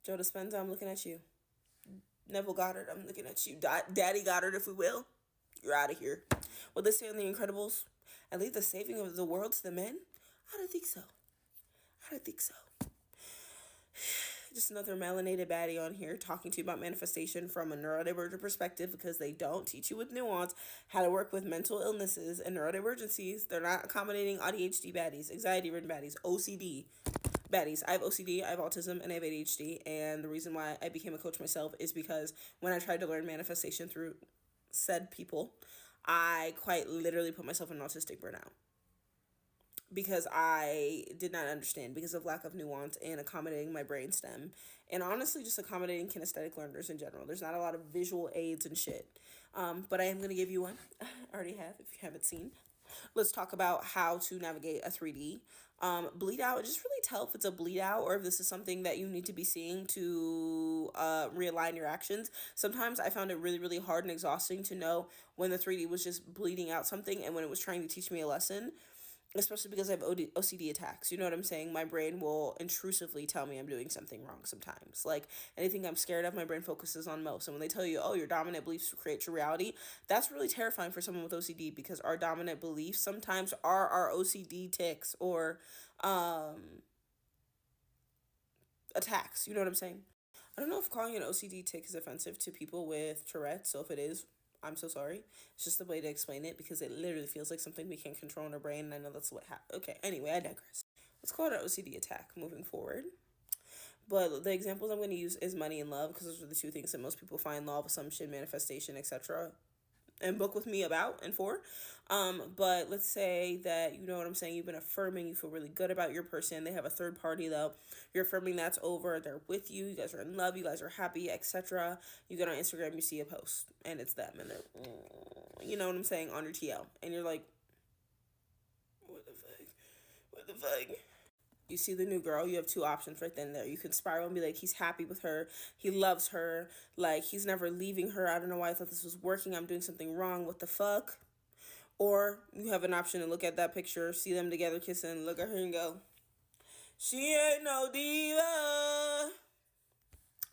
Joe Dispenza, I'm looking at you. Neville Goddard, I'm looking at you. Daddy Goddard, if we will. You're out of here. What they say on The Incredibles? And leave the saving of the world to the men? I don't think so. I don't think so. Just another melanated baddie on here talking to you about manifestation from a neurodivergent perspective, because they don't teach you with nuance how to work with mental illnesses and neurodivergencies. They're not accommodating ADHD baddies, anxiety ridden baddies, OCD baddies. I have OCD, I have autism, and I have ADHD. And the reason why I became a coach myself is because when I tried to learn manifestation through said people, I quite literally put myself in autistic burnout because I did not understand, because of lack of nuance and accommodating my brain stem, and honestly just accommodating kinesthetic learners in general. There's not a lot of visual aids and shit, but I am going to give you one. I already have, if you haven't seen. Let's talk about how to navigate a 3D bleed out. Just really tell if it's a bleed out or if this is something that you need to be seeing to realign your actions. Sometimes I found it really, really hard and exhausting to know when the 3D was just bleeding out something and when it was trying to teach me a lesson, especially because I have OCD attacks. You know what I'm saying? My brain will intrusively tell me I'm doing something wrong sometimes. Like anything I'm scared of, my brain focuses on most. And when they tell you, oh, your dominant beliefs create your reality, that's really terrifying for someone with OCD, because our dominant beliefs sometimes are our OCD tics or attacks. You know what I'm saying? I don't know if calling an OCD tic is offensive to people with Tourette's, so if it is, I'm so sorry. It's just the way to explain it, because it literally feels like something we can't control in our brain, and I know that's what happened. Okay, anyway, I digress. Let's call it an OCD attack moving forward. But the examples I'm going to use is money and love, because those are the two things that most people find law of assumption, manifestation, etc. and book with me about and for. But let's say that, you know what I'm saying, you've been affirming, you feel really good about your person. They have a third party though. You're affirming that's over. They're with you. You guys are in love. You guys are happy, etc. You get on Instagram, you see a post, and it's them, and they're, you know what I'm saying, on your TL, and you're like, what the fuck? What the fuck? You see the new girl, you have two options right then and there. You can spiral and be like, he's happy with her, he loves her, like he's never leaving her. I don't know why I thought this was working. I'm doing something wrong. What the fuck? Or you have an option to look at that picture, see them together kissing, look at her and go, she ain't no diva.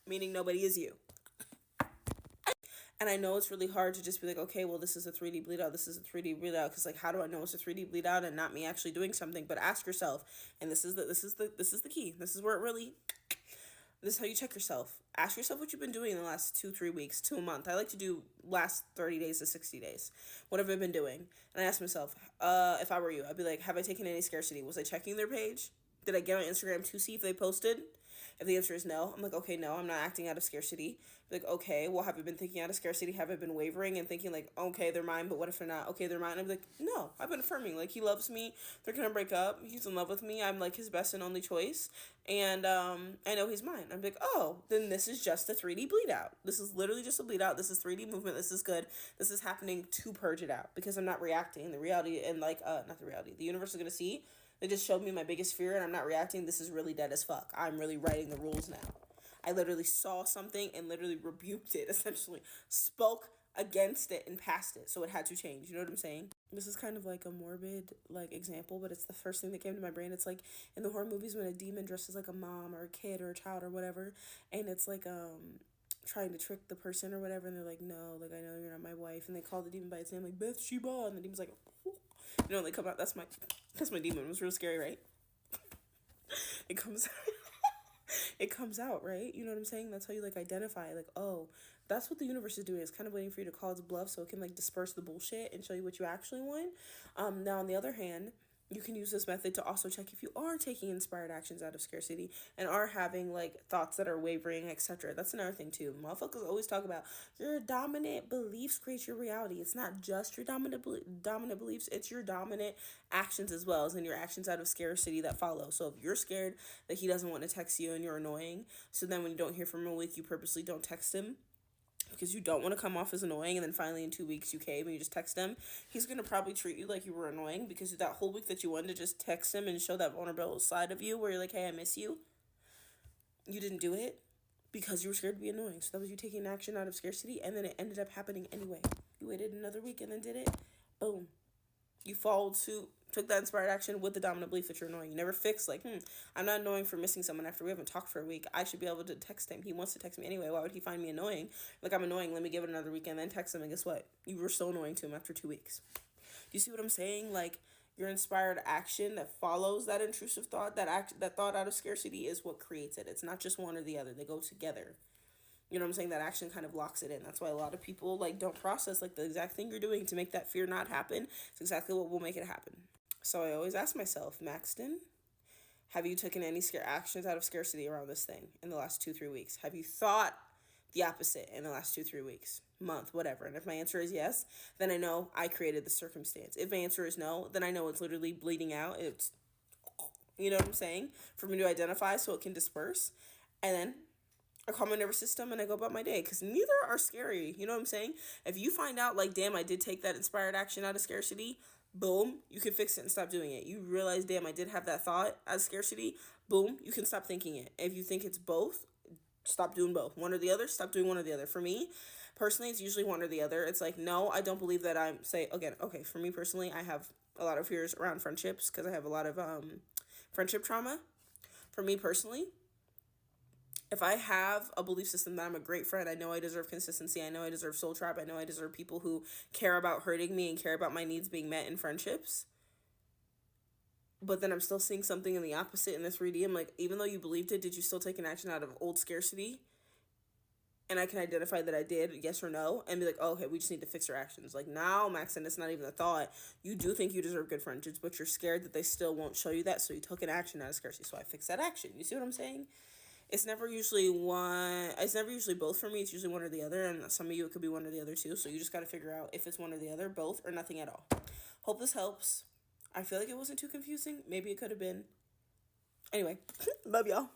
Meaning nobody is you. And I know it's really hard to just be like, okay, well, this is a 3D bleed out. This is a 3D bleed out. Because like, how do I know it's a 3D bleed out and not me actually doing something? But ask yourself, and this is the key. This is where it really. This is how you check yourself. Ask yourself what you've been doing in the last 2-3 weeks to a month. I like to do last 30 days to 60 days. What have I been doing? And I ask myself, if I were you, I'd be like, have I taken any scarcity? Was I checking their page? Did I get on Instagram to see if they posted? If the answer is no, I'm like, okay, no, I'm not acting out of scarcity. Like, okay, well, have I been thinking out of scarcity? Have I been wavering and thinking like, okay, they're mine, but what if they're not? Okay, they're mine. I'm like, no, I've been affirming. Like, he loves me. They're gonna break up. He's in love with me. I'm like his best and only choice. And I know he's mine. I'm like, oh, then this is just a 3D bleed out. This is literally just a bleed out. This is 3D movement. This is good. This is happening to purge it out, because I'm not reacting. The reality, and like, not the reality, the universe is gonna see. They just showed me my biggest fear and I'm not reacting. This is really dead as fuck. I'm really writing the rules now. I literally saw something and literally rebuked it, essentially. Spoke against it and passed it. So it had to change. You know what I'm saying? This is kind of like a morbid like example, but it's the first thing that came to my brain. It's like in the horror movies when a demon dresses like a mom or a kid or a child or whatever, and it's like trying to trick the person or whatever, and they're like, no, like, I know you're not my wife, and they call the demon by its name, like Bathsheba, and the demon's like, you know, they come out. That's my demon. It was real scary, right? It comes it comes out, right? You know what I'm saying? That's how you like identify, like, oh, that's what the universe is doing. It's kind of waiting for you to call its bluff so it can like disperse the bullshit and show you what you actually want. Now on the other hand, you can use this method to also check if you are taking inspired actions out of scarcity and are having like thoughts that are wavering, etc. That's another thing too. Motherfuckers always talk about your dominant beliefs create your reality. It's not just your dominant beliefs, it's your dominant actions as well as in your actions out of scarcity that follow. So if you're scared that he doesn't want to text you and you're annoying, so then when you don't hear from him a week, you purposely don't text him because you don't want to come off as annoying, and then finally in 2 weeks you came and you just text him, he's going to probably treat you like you were annoying, because that whole week that you wanted to just text him and show that vulnerable side of you where you're like, hey, I miss you, you didn't do it because you were scared to be annoying. So that was you taking action out of scarcity, and then it ended up happening anyway. You waited another week and then did it. Boom. You followed suit took that inspired action with the dominant belief that you're annoying. You never fix like, I'm not annoying for missing someone after we haven't talked for a week. I should be able to text him. He wants to text me anyway. Why would he find me annoying? Like, I'm annoying. Let me give it another week and then text him. And guess what? You were so annoying to him after 2 weeks. Do you see what I'm saying? Like, your inspired action that follows that intrusive thought, that thought out of scarcity is what creates it. It's not just one or the other. They go together. You know what I'm saying? That action kind of locks it in. That's why a lot of people like don't process like the exact thing you're doing to make that fear not happen. It's exactly what will make it happen. So I always ask myself, Maxton, have you taken any actions out of scarcity around this thing in the last 2-3 weeks? Have you thought the opposite in the last 2-3 weeks, month, whatever? And if my answer is yes, then I know I created the circumstance. If my answer is no, then I know it's literally bleeding out. It's, you know what I'm saying? For me to identify so it can disperse. And then I calm my nervous system and I go about my day, because neither are scary. You know what I'm saying? If you find out like, damn, I did take that inspired action out of scarcity, boom, you can fix it and stop doing it. You realize, damn, I did have that thought out of scarcity, boom, you can stop thinking it. If you think it's both, stop doing both. One or the other, stop doing one or the other. For me, personally, it's usually one or the other. It's like, no, I don't believe that I'm, okay, for me personally, I have a lot of fears around friendships because I have a lot of friendship trauma. For me personally, if I have a belief system that I'm a great friend, I know I deserve consistency, I know I deserve soul tribe, I know I deserve people who care about hurting me and care about my needs being met in friendships, but then I'm still seeing something in the opposite in this 3D. I'm like, even though you believed it, did you still take an action out of old scarcity? And I can identify that I did, yes or no, and be like, oh, okay, we just need to fix our actions. Like, now, Maxon, it's not even a thought. You do think you deserve good friendships, but you're scared that they still won't show you that, so you took an action out of scarcity, so I fixed that action. You see what I'm saying? It's never usually both for me. It's usually one or the other, and some of you, it could be one or the other too. So you just got to figure out if it's one or the other, both, or nothing at all. Hope this helps. I feel like it wasn't too confusing. Maybe it could have been. Anyway, love y'all.